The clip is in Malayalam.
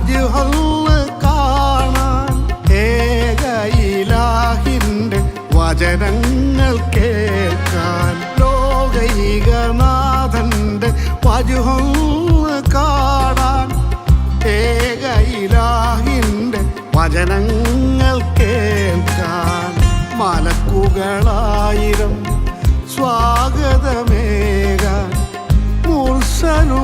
വജ്ഹൊന്ന് കാണാൻ ഏക ഇലാഹിന്റെ വചനങ്ങൾ കേൾക്കാൻ ലോകൈകനാഥന്റെ വജ്ഹൊന്ന് കാണാൻ ഏക ഇലാഹിന്റെ വചനങ്ങൾ കേൾക്കാൻ മലക്കുകളായിരം സ്വാഗതമേകാൻ മുർസലു